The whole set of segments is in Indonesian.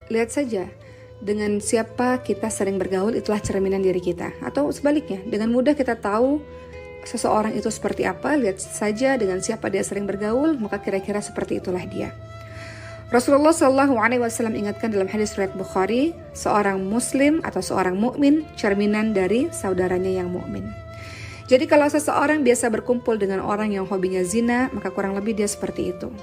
lihat saja, dengan siapa kita sering bergaul itulah cerminan diri kita. Atau sebaliknya, dengan mudah kita tahu seseorang itu seperti apa, lihat saja dengan siapa dia sering bergaul, maka kira-kira seperti itulah dia. Rasulullah SAW ingatkan dalam hadis riwayat Bukhari, seorang muslim atau seorang mukmin cerminan dari saudaranya yang mukmin. Jadi kalau seseorang biasa berkumpul dengan orang yang hobinya zina, maka kurang lebih dia seperti itu.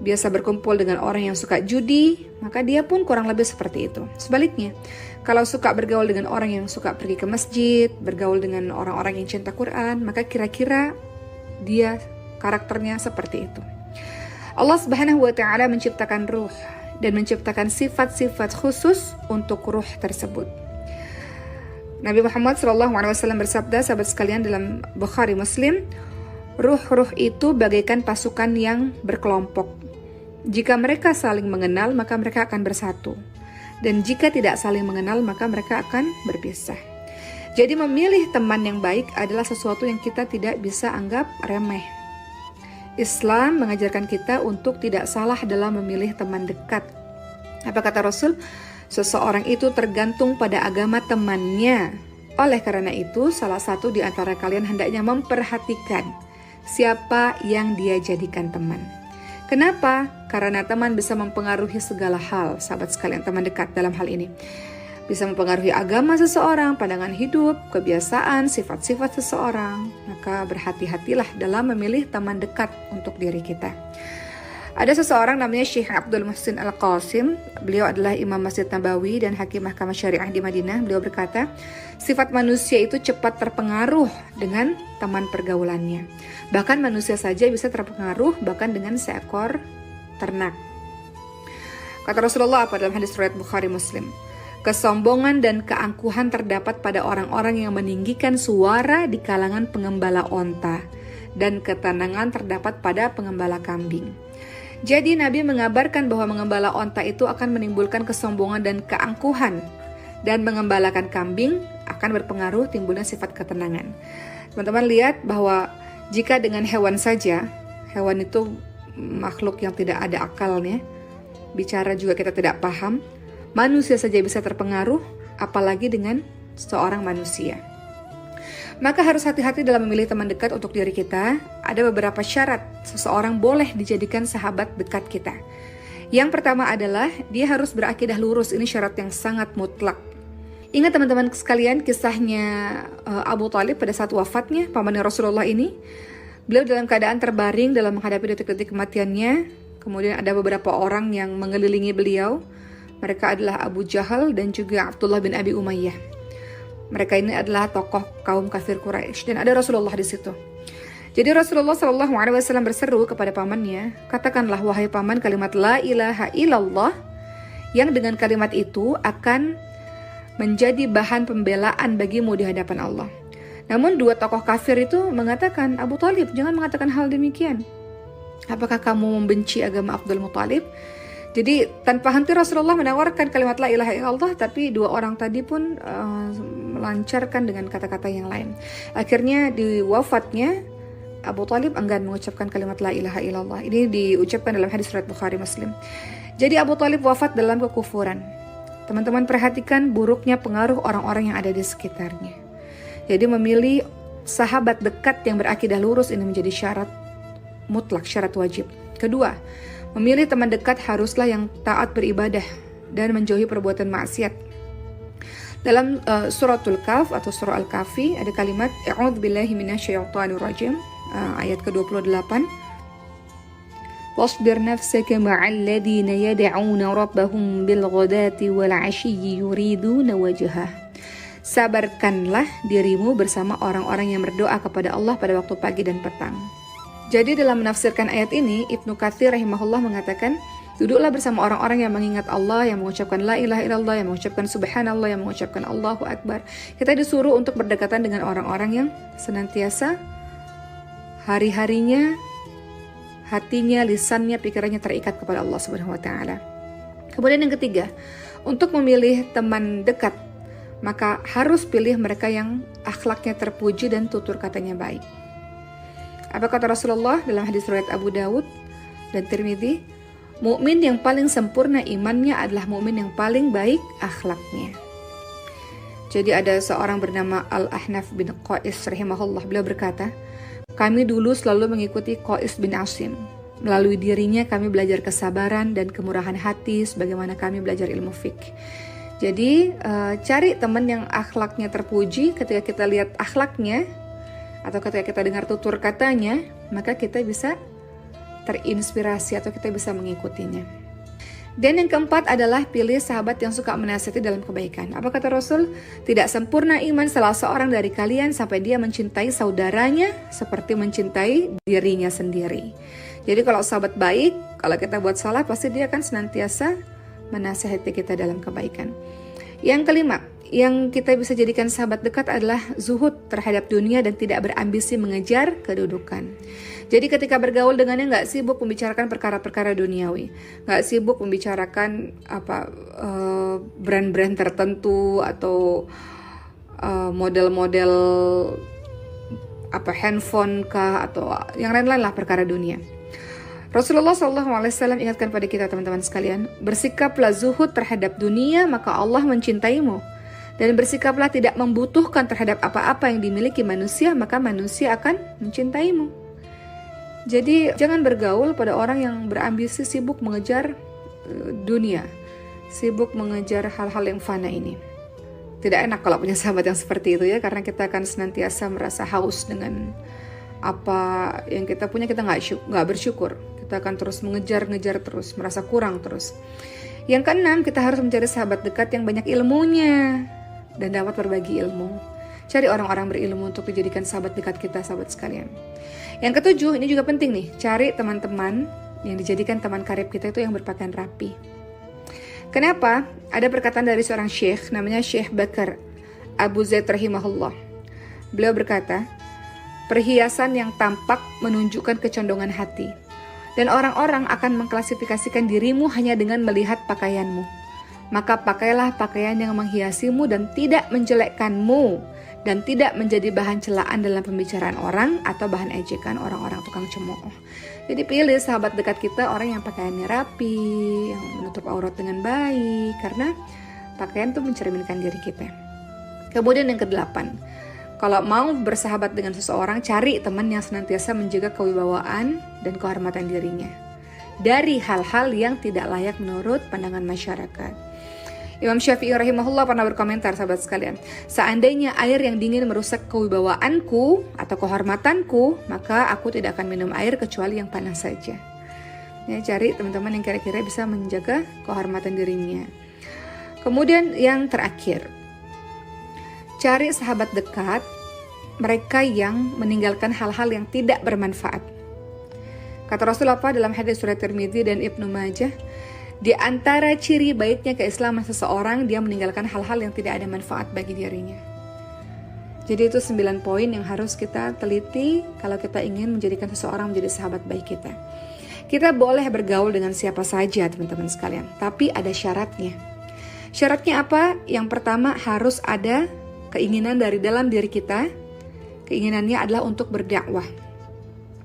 Biasa berkumpul dengan orang yang suka judi, maka dia pun kurang lebih seperti itu. Sebaliknya, kalau suka bergaul dengan orang yang suka pergi ke masjid, bergaul dengan orang-orang yang cinta Quran, maka kira-kira dia karakternya seperti itu. Allah Subhanahu wa Ta'ala menciptakan ruh dan menciptakan sifat-sifat khusus untuk ruh tersebut. Nabi Muhammad SAW bersabda, sahabat sekalian, dalam Bukhari Muslim, ruh-ruh itu bagaikan pasukan yang berkelompok. Jika mereka saling mengenal, maka mereka akan bersatu. Dan jika tidak saling mengenal, maka mereka akan berpisah. Jadi memilih teman yang baik adalah sesuatu yang kita tidak bisa anggap remeh. Islam mengajarkan kita untuk tidak salah dalam memilih teman dekat. Apa kata Rasul? Seseorang itu tergantung pada agama temannya. Oleh karena itu, salah satu di antara kalian hendaknya memperhatikan siapa yang dia jadikan teman. Kenapa? Karena teman bisa mempengaruhi segala hal, sahabat sekalian, teman dekat dalam hal ini. Bisa mempengaruhi agama seseorang, pandangan hidup, kebiasaan, sifat-sifat seseorang. Maka berhati-hatilah dalam memilih teman dekat untuk diri kita. Ada seseorang namanya Syekh Abdul Muhsin Al-Qasim. Beliau adalah Imam Masjid Nabawi dan Hakim Mahkamah Syariah di Madinah. Beliau berkata, sifat manusia itu cepat terpengaruh dengan teman pergaulannya. Bahkan manusia saja bisa terpengaruh bahkan dengan seekor ternak. Kata Rasulullah apa dalam hadis riwayat Bukhari Muslim? Kesombongan dan keangkuhan terdapat pada orang-orang yang meninggikan suara di kalangan pengembala onta, dan ketenangan terdapat pada pengembala kambing. Jadi Nabi mengabarkan bahwa mengembala onta itu akan menimbulkan kesombongan dan keangkuhan, dan mengembalakan kambing akan berpengaruh timbulnya sifat ketenangan. Teman-teman lihat bahwa jika dengan hewan saja, hewan itu makhluk yang tidak ada akalnya, bicara juga kita tidak paham, manusia saja bisa terpengaruh, apalagi dengan seorang manusia. Maka harus hati-hati dalam memilih teman dekat untuk diri kita. Ada beberapa syarat seseorang boleh dijadikan sahabat dekat kita. Yang pertama adalah dia harus berakidah lurus. Ini syarat yang sangat mutlak. Ingat teman-teman sekalian kisahnya Abu Talib pada saat wafatnya, pamannya Rasulullah ini. Beliau dalam keadaan terbaring dalam menghadapi detik-detik kematiannya. Kemudian ada beberapa orang yang mengelilingi beliau. Mereka adalah Abu Jahal dan juga Abdullah bin Abi Umayyah. Mereka ini adalah tokoh kaum kafir Quraisy dan ada Rasulullah di situ. Jadi Rasulullah SAW berseru kepada pamannya, katakanlah wahai paman kalimat la ilaha illallah, yang dengan kalimat itu akan menjadi bahan pembelaan bagimu di hadapan Allah. Namun dua tokoh kafir itu mengatakan, Abu Talib, jangan mengatakan hal demikian. Apakah kamu membenci agama Abdul Muttalib? Jadi tanpa henti Rasulullah menawarkan kalimat la ilaha illallah, tapi dua orang tadi pun melancarkan dengan kata-kata yang lain. Akhirnya di wafatnya Abu Talib enggan mengucapkan kalimat la ilaha illallah. Ini diucapkan dalam hadis riwayat Bukhari Muslim. Jadi Abu Talib wafat dalam kekufuran. Teman-teman perhatikan buruknya pengaruh orang-orang yang ada di sekitarnya. Jadi memilih sahabat dekat yang berakidah lurus ini menjadi syarat mutlak, syarat wajib. Kedua, memilih teman dekat haruslah yang taat beribadah dan menjauhi perbuatan maksiat. Dalam suratul Kahf atau surah Al-Kahfi ada kalimat A'udzubillahi minasyaitonirrajim, ayat ke-28. Wasbir nafsaka ma'al ladzina yad'una rabbahum bil ghadati wal 'ashiyyi yuriduna wajhah. Sabarkanlah dirimu bersama orang-orang yang berdoa kepada Allah pada waktu pagi dan petang. Jadi dalam menafsirkan ayat ini, Ibnu Katsir rahimahullah mengatakan, duduklah bersama orang-orang yang mengingat Allah, yang mengucapkan la ilaha illallah, yang mengucapkan subhanallah, yang mengucapkan Allahu Akbar. Kita disuruh untuk berdekatan dengan orang-orang yang senantiasa hari-harinya, hatinya, lisannya, pikirannya terikat kepada Allah Subhanahu wa taala. Kemudian yang ketiga, untuk memilih teman dekat, maka harus pilih mereka yang akhlaknya terpuji dan tutur katanya baik. Apa kata Rasulullah dalam hadis riwayat Abu Dawud dan Tirmidzi? Mukmin yang paling sempurna imannya adalah mukmin yang paling baik akhlaknya. Jadi ada seorang bernama Al-Ahnaf bin Qais rahimahullah, beliau berkata, kami dulu selalu mengikuti Qais bin Asim. Melalui dirinya kami belajar kesabaran dan kemurahan hati sebagaimana kami belajar ilmu fiqh. Jadi cari teman yang akhlaknya terpuji. Ketika kita lihat akhlaknya atau ketika kita dengar tutur katanya, maka kita bisa terinspirasi atau kita bisa mengikutinya. Dan yang keempat adalah pilih sahabat yang suka menasihati dalam kebaikan. Apa kata Rasul? Tidak sempurna iman salah seorang dari kalian sampai dia mencintai saudaranya seperti mencintai dirinya sendiri. Jadi kalau sahabat baik, kalau kita buat salah pasti dia akan senantiasa menasihati kita dalam kebaikan. Yang kelima, yang kita bisa jadikan sahabat dekat adalah zuhud terhadap dunia dan tidak berambisi mengejar kedudukan. Jadi ketika bergaul dengannya nggak sibuk membicarakan perkara-perkara duniawi, nggak sibuk membicarakan brand-brand tertentu atau model-model handphone kah atau yang lain-lain lah perkara dunia. Rasulullah SAW ingatkan pada kita teman-teman sekalian, bersikaplah zuhud terhadap dunia maka Allah mencintaimu. Dan bersikaplah tidak membutuhkan terhadap apa-apa yang dimiliki manusia, maka manusia akan mencintaimu. Jadi jangan bergaul pada orang yang berambisi sibuk mengejar dunia, sibuk mengejar hal-hal yang fana ini. Tidak enak kalau punya sahabat yang seperti itu ya, karena kita akan senantiasa merasa haus dengan apa yang kita punya, kita nggak bersyukur. Kita akan terus mengejar terus, merasa kurang terus. Yang keenam, kita harus mencari sahabat dekat yang banyak ilmunya dan dapat berbagi ilmu. Cari orang-orang berilmu untuk dijadikan sahabat dekat kita, sahabat sekalian. Yang ketujuh, ini juga penting nih, cari teman-teman yang dijadikan teman karib kita itu yang berpakaian rapi. Kenapa? Ada perkataan dari seorang syekh, namanya Syekh Bakar Abu Zaid rahimahullah. Beliau berkata, perhiasan yang tampak menunjukkan kecondongan hati. Dan orang-orang akan mengklasifikasikan dirimu hanya dengan melihat pakaianmu. Maka pakailah pakaian yang menghiasimu dan tidak menjelekkanmu, dan tidak menjadi bahan celaan dalam pembicaraan orang atau bahan ejekan orang-orang tukang cemooh. Jadi pilih sahabat dekat kita orang yang pakaiannya rapi, yang menutup aurat dengan baik, karena pakaian itu mencerminkan diri kita. Kemudian yang kedelapan, kalau mau bersahabat dengan seseorang, cari teman yang senantiasa menjaga kewibawaan dan kehormatan dirinya dari hal-hal yang tidak layak menurut pandangan masyarakat. Imam Syafi'i rahimahullah pernah berkomentar, sahabat sekalian, seandainya air yang dingin merusak kewibawaanku atau kehormatanku, maka aku tidak akan minum air kecuali yang panas saja. Ya, cari teman-teman yang kira-kira bisa menjaga kehormatan dirinya. Kemudian yang terakhir, cari sahabat dekat, mereka yang meninggalkan hal-hal yang tidak bermanfaat. Kata Rasul apa dalam hadis surat Tirmidzi dan Ibnu Majah, di antara ciri baiknya keislaman seseorang, dia meninggalkan hal-hal yang tidak ada manfaat bagi dirinya. Jadi itu 9 poin yang harus kita teliti kalau kita ingin menjadikan seseorang menjadi sahabat baik kita. Kita boleh bergaul dengan siapa saja teman-teman sekalian, tapi ada syaratnya. Syaratnya apa? Yang pertama, harus ada keinginan dari dalam diri kita. Keinginannya adalah untuk berdakwah.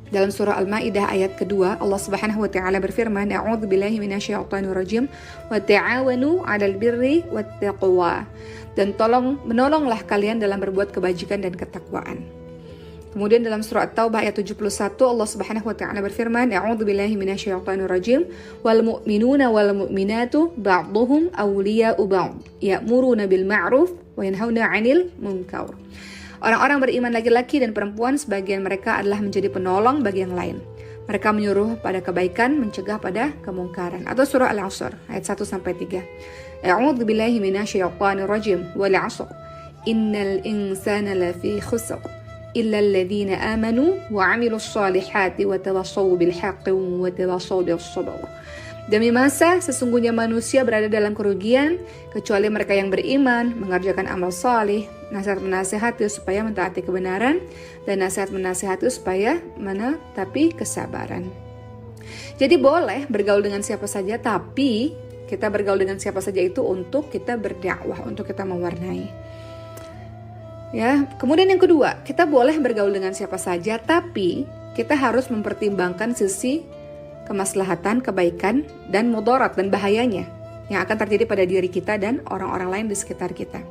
Dalam surah Al-Maidah ayat kedua, Allah Subhanahu wa taala berfirman, "A'udzubillahi minasyaitonirrajim wa ta'awanu 'alal birri wattaqwa." Dan menolonglah kalian dalam berbuat kebajikan dan ketakwaan. Kemudian dalam surah At-Taubah ayat 71, Allah Subhanahu wa taala berfirman, "A'udzubillahi minasyaitonirrajim wal mu'minuna wal mu'minatu ba'dhuhum awliya'u ba'd, ya'muruna bil ma'ruf wa yanhauna 'anil munkar." Orang-orang beriman laki-laki dan perempuan sebagian mereka adalah menjadi penolong bagi yang lain. Mereka menyuruh pada kebaikan, mencegah pada kemungkaran. Atau surah Al-Asr ayat 1-3. A'udzu billahi minasyaitonir rajim wal 'asr. Innal insana lafi khusr illa alladziina aamanu wa 'amilus shalihati wa tawassaw bil haqqi wa tawassaw bis sabr. Demi masa, sesungguhnya manusia berada dalam kerugian, kecuali mereka yang beriman, mengerjakan amal salih, nasihat menasihati supaya mentaati kebenaran, dan nasihat menasihati supaya menetapi kesabaran. Jadi boleh bergaul dengan siapa saja, tapi kita bergaul dengan siapa saja itu untuk kita berdakwah, untuk kita mewarnai. Ya, kemudian yang kedua, kita boleh bergaul dengan siapa saja, tapi kita harus mempertimbangkan sisi kemaslahatan, kebaikan, dan mudarat dan bahayanya yang akan terjadi pada diri kita dan orang-orang lain di sekitar kita.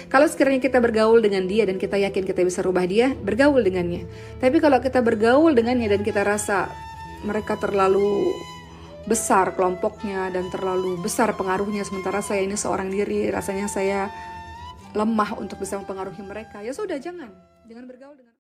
Kalau sekiranya kita bergaul dengan dia dan kita yakin kita bisa rubah dia, bergaul dengannya. Tapi kalau kita bergaul dengannya dan kita rasa mereka terlalu besar kelompoknya dan terlalu besar pengaruhnya, sementara saya ini seorang diri, rasanya saya lemah untuk bisa mempengaruhi mereka, ya sudah, jangan bergaul dengan